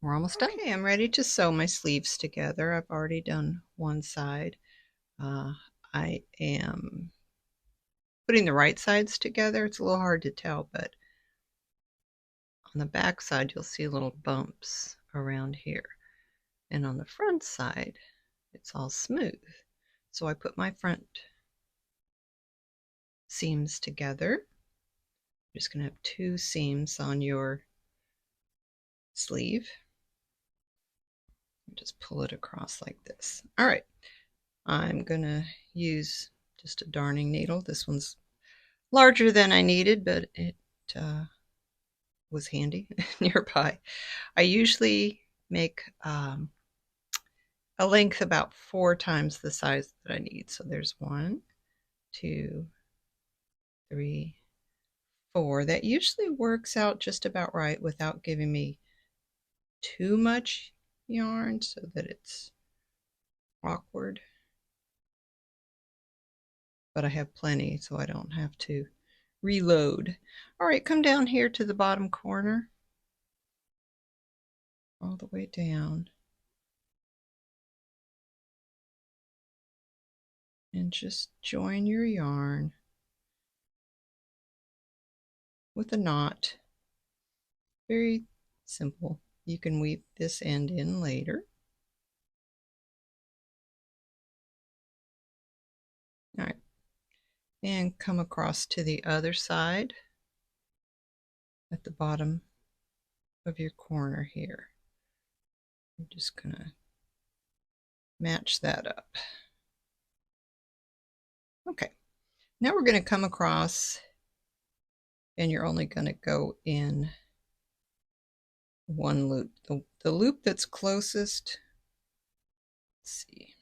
We're almost done. Okay, I'm ready to sew my sleeves together. I've already done one side. I am putting the right sides together. It's a little hard to tell, but on the back side, you'll see little bumps around here. And on the front side, it's all smooth. So I put my front seams together. You're just going to have two seams on your sleeve. Just pull it across like this. All right, I'm going to use just a darning needle. This one's larger than I needed, but it was handy nearby. I usually make a length about 4 times the size that I need. So there's 1, 2, 3, 4. That usually works out just about right without giving me too much yarn so that it's awkward. But I have plenty so I don't have to reload. All right, come down here to the bottom corner, all the way down. And just join your yarn with a knot. Very simple. You can weave this end in later. All right, and come across to the other side at the bottom of your corner here. I'm just gonna match that up. Okay, now we're going to come across and you're only going to go in one loop. The loop that's closest, let's see,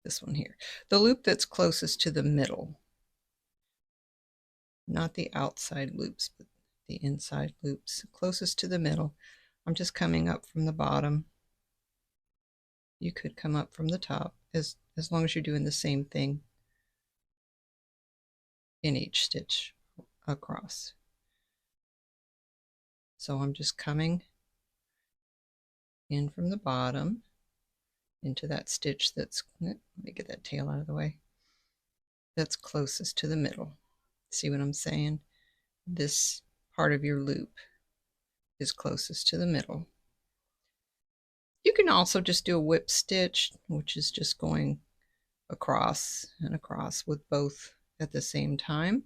this one here. The loop that's closest to the middle, not the outside loops, but the inside loops, closest to the middle. I'm just coming up from the bottom. You could come up from the top as long as you're doing the same thing in each stitch across. So I'm just coming in from the bottom into that stitch that's, let me get that tail out of the way, that's closest to the middle. See what I'm saying? This part of your loop is closest to the middle. You can also just do a whip stitch, which is just going across and across with both at the same time.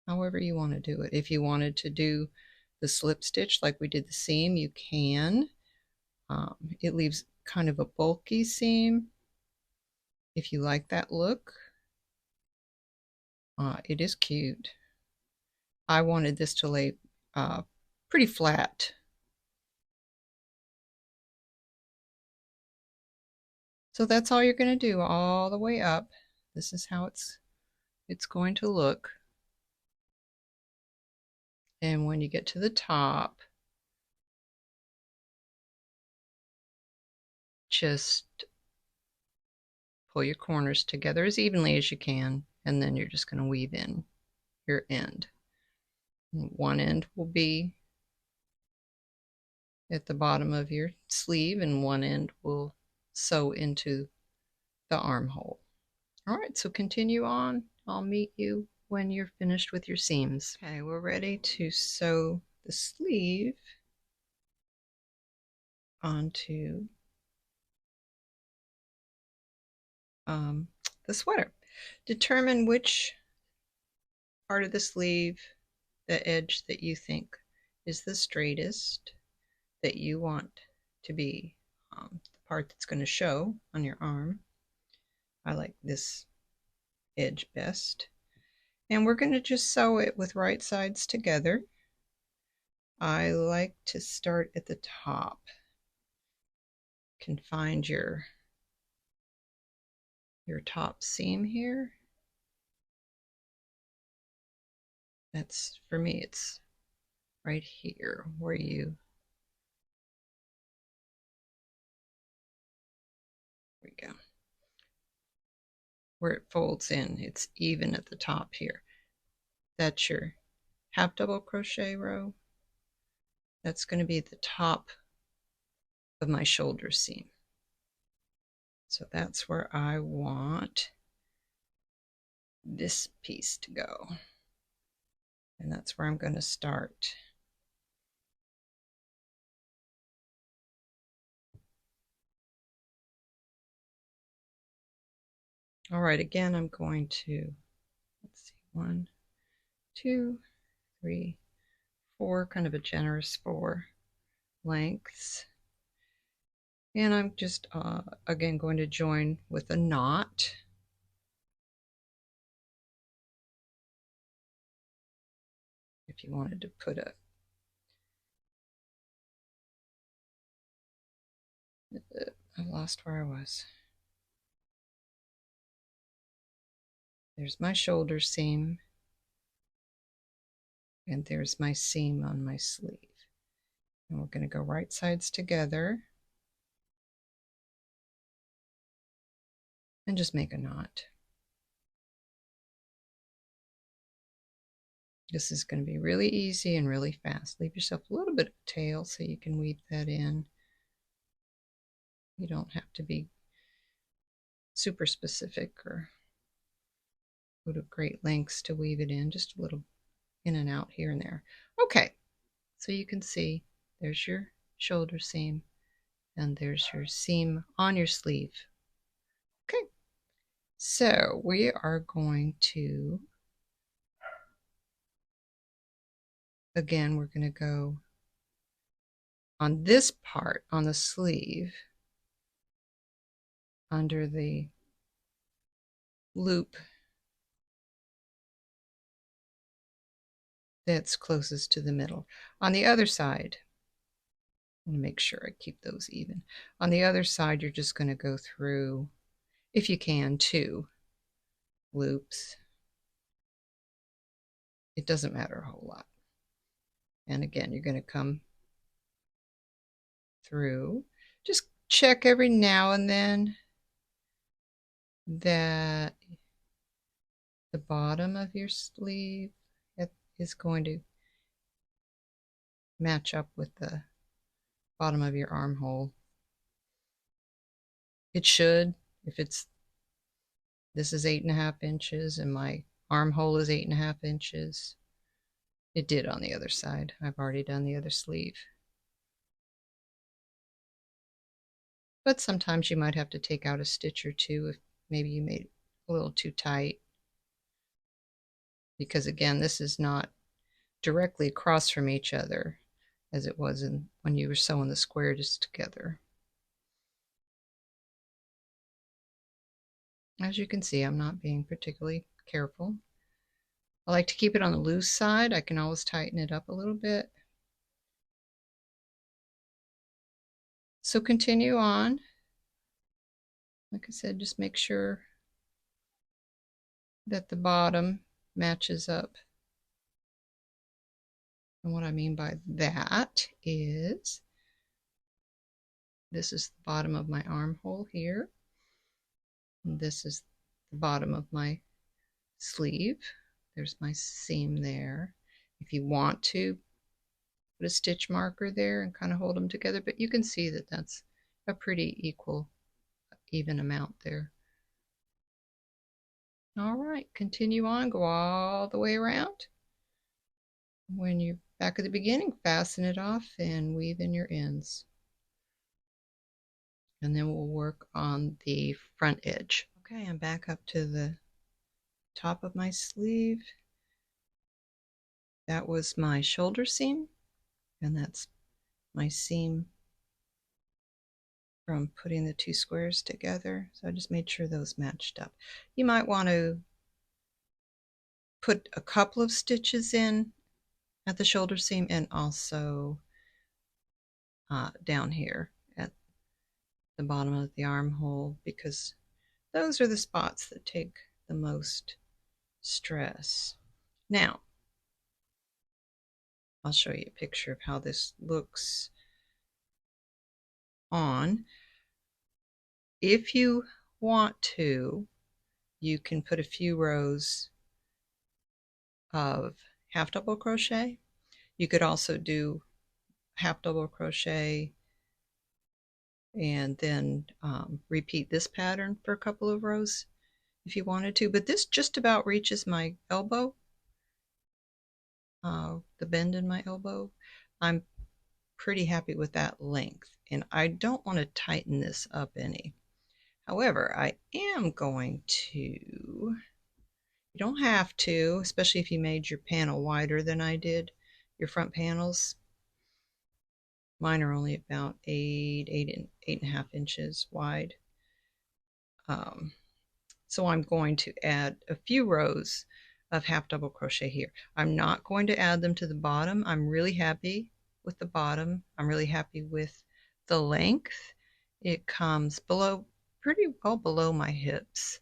However you want to do it. If you wanted to do the slip stitch like we did the seam, you can. It leaves kind of a bulky seam. If you like that look, it is cute. I wanted this to lay pretty flat So that's all you're going to do all the way up. This is how it's going to look. And when you get to the top, just pull your corners together as evenly as you can, and then you're just going to weave in your end. One end will be at the bottom of your sleeve, and one end will sew into the armhole. All right, so continue on. I'll meet you when you're finished with your seams. Okay, we're ready to sew the sleeve onto the sweater. Determine which part of the sleeve, the edge that you think is the straightest, that you want to be the part that's going to show on your arm. I like this edge best. And we're going to just sew it with right sides together. I like to start at the top. You can find your top seam here. That's, for me, it's right here where you, there we go, where it folds in. It's even at the top here. That's your half double crochet row. That's going to be the top of my shoulder seam. So that's where I want this piece to go. And that's where I'm going to start. All right, again, I'm going to, let's see, 1, 2, 3, 4, kind of a generous 4 lengths. And I'm just, again, going to join with a knot. If you wanted to put a, I lost where I was. There's my shoulder seam, and there's my seam on my sleeve. And we're going to go right sides together and just make a knot. This is going to be really easy and really fast. Leave yourself a little bit of tail so you can weave that in. You don't have to be super specific or go to great lengths to weave it in, just a little in and out here and there. Okay, so you can see there's your shoulder seam and there's your seam on your sleeve. Okay, so we are going to, again, we're going to go on this part on the sleeve under the loop that's closest to the middle. On the other side, I'm going to make sure I keep those even. On the other side, you're just going to go through, if you can, 2 loops. It doesn't matter a whole lot. And again, you're going to come through. Just check every now and then that the bottom of your sleeve is going to match up with the bottom of your armhole. It should. If it's, this is 8.5 inches and my armhole is 8.5 inches. It did on the other side. I've already done the other sleeve. But sometimes you might have to take out a stitch or two if maybe you made it a little too tight. Because again, this is not directly across from each other as it was when you were sewing the squares together. As you can see, I'm not being particularly careful. I like to keep it on the loose side. I can always tighten it up a little bit. So continue on Like I said, just make sure that the bottom matches up. And what I mean by that is this is the bottom of my armhole here. And this is the bottom of my sleeve. There's my seam there. If you want to, put a stitch marker there and kind of hold them together, but you can see that that's a pretty equal, even amount there. All right, continue on, go all the way around. When you're back at the beginning, fasten it off and weave in your ends. And then we'll work on the front edge. Okay, I'm back up to the top of my sleeve. That was my shoulder seam, and that's my seam from putting the two squares together. So I just made sure those matched up. You might want to put a couple of stitches in at the shoulder seam and also down here at the bottom of the armhole, because those are the spots that take the most stress. Now, I'll show you a picture of how this looks on. If you want to, you can put a few rows of half double crochet. You could also do half double crochet and then repeat this pattern for a couple of rows if you wanted to, but this just about reaches my elbow, the bend in my elbow. I'm pretty happy with that length, and I don't want to tighten this up any. However, I am going to, you don't have to, especially if you made your panel wider than I did, your front panels. Mine are only about 8.5 inches wide. So I'm going to add a few rows of half double crochet here. I'm not going to add them to the bottom. I'm really happy with the bottom. I'm really happy with the length. It comes below, pretty well below my hips.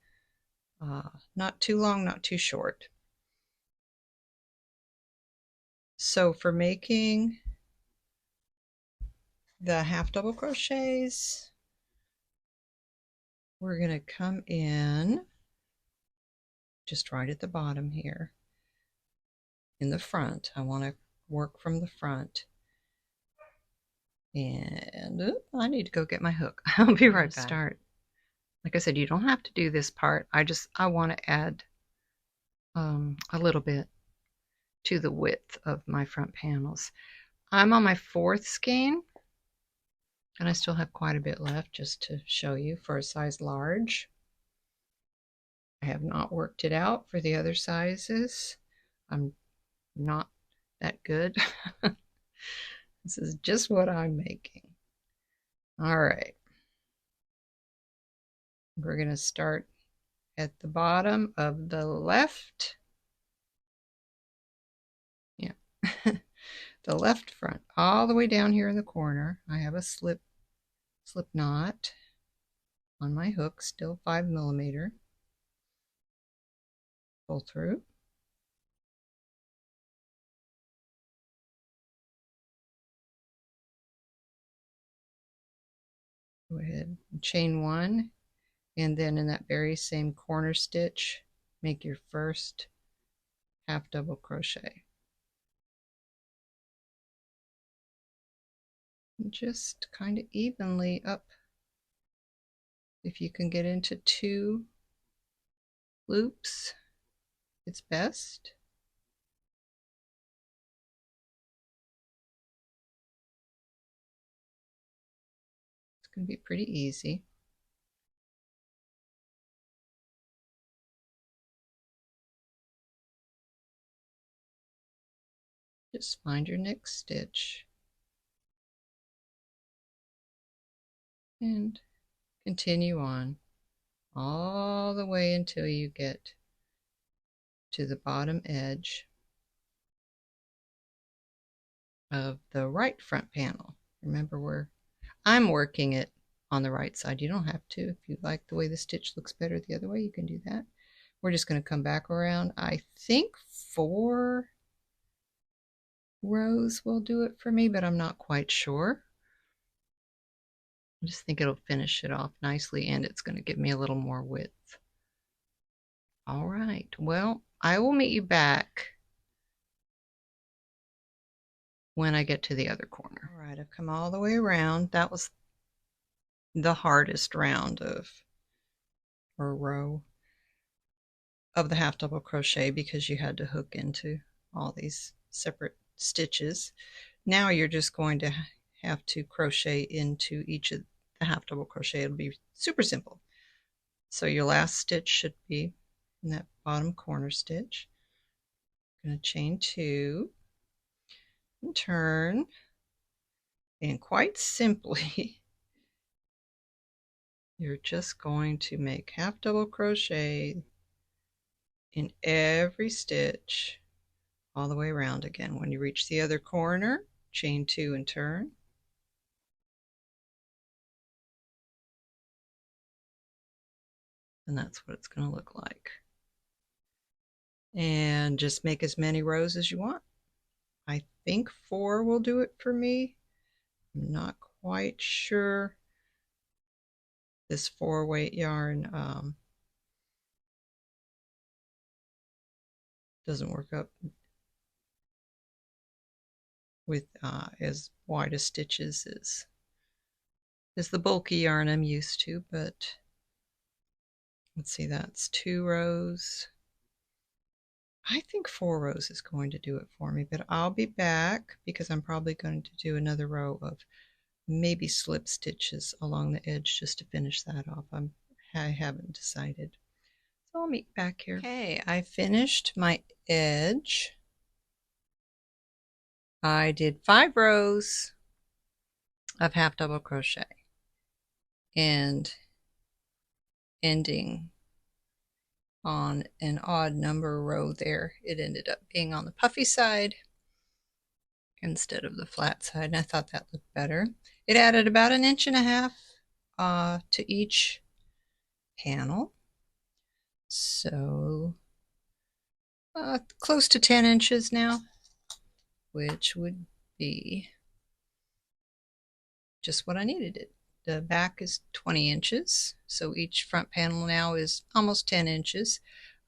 Not too long, not too short. So for making the half double crochets, we're going to come in just right at the bottom here in the front. I want to work from the front. And I need to go get my hook. I'll be right back. Start. Like I said, you don't have to do this part. I want to add a little bit to the width of my front panels. I'm on my 4th skein, and I still have quite a bit left just to show you for a size large. I have not worked it out for the other sizes. I'm not that good. This is just what I'm making. All right. We're going to start at the bottom of the left. Yeah. The left front, all the way down here in the corner. I have a slip knot on my hook, still 5mm. Pull through. Go ahead and chain 1, and then in that very same corner stitch, make your first half double crochet. And just kind of evenly up. If you can get into 2 loops, it's best. It's going to be pretty easy. Just find your next stitch and continue on all the way until you get to the bottom edge of the right front panel. Remember, I'm working it on the right side. You don't have to. If you like the way the stitch looks better the other way, you can do that. We're just going to come back around. I think 4 rows will do it for me, but I'm not quite sure. I just think it'll finish it off nicely, and it's going to give me a little more width. All right, well, I will meet you back when I get to the other corner. All right, I've come all the way around. That was the hardest round of, or row of the half double crochet, because you had to hook into all these separate stitches. Now you're just going to have to crochet into each of the half double crochet. It'll be super simple. So your last stitch should be in that bottom corner stitch. I'm going to chain 2 and turn, and quite simply you're just going to make half double crochet in every stitch all the way around again. When you reach the other corner, chain 2 and turn. And that's what it's going to look like. And just make as many rows as you want. I think 4 will do it for me. I'm not quite sure. This 4-weight yarn doesn't work up with as wide a stitches as the bulky yarn I'm used to, but let's see, that's 2 rows. I think 4 rows is going to do it for me, but I'll be back because I'm probably going to do another row of maybe slip stitches along the edge just to finish that off. I haven't decided. So I'll meet back here. Okay, I finished my edge. I did 5 rows of half double crochet and ending on an odd number row there. It ended up being on the puffy side instead of the flat side, and I thought that looked better. It added about 1.5 inches to each panel, so close to 10 inches now, which would be just what I needed it. The back is 20 inches, so each front panel now is almost 10 inches.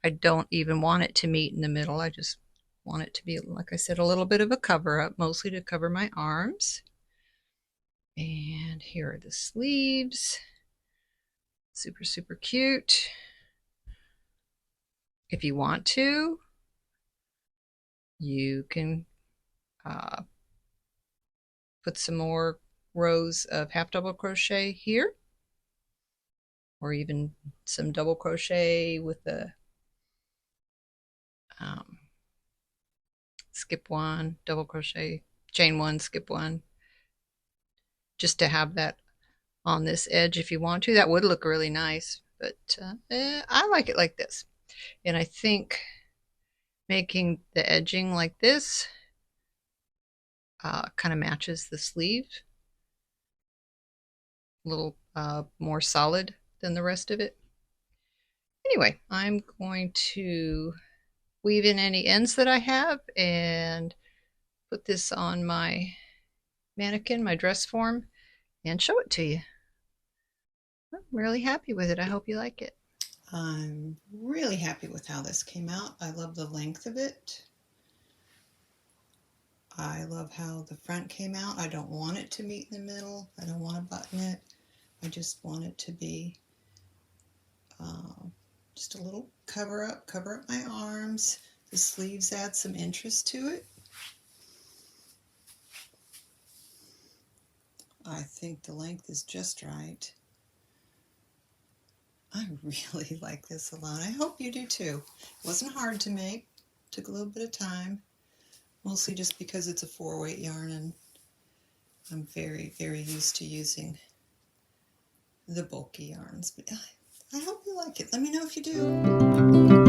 I don't even want it to meet in the middle. I just want it to be, like I said, a little bit of a cover-up, mostly to cover my arms. And here are the sleeves. Super, super cute. If you want to, you can put some more rows of half double crochet here, or even some double crochet with the skip 1, double crochet, chain 1, skip 1, just to have that on this edge if you want to. That would look really nice, but I like it like this. And I think making the edging like this kind of matches the sleeve a little more solid than the rest of it. Anyway, I'm going to weave in any ends that I have and put this on my mannequin, my dress form, and show it to you. I'm really happy with it. I hope you like it. I'm really happy with how this came out. I love the length of it. I love how the front came out. I don't want it to meet in the middle. I don't want to button it. I just want it to be just a little cover up my arms. The sleeves add some interest to it. I think the length is just right. I really like this a lot. I hope you do too. It wasn't hard to make. Took a little bit of time. Mostly just because it's a 4-weight yarn and I'm very, very used to using the bulky yarns. But I hope you like it. Let me know if you do.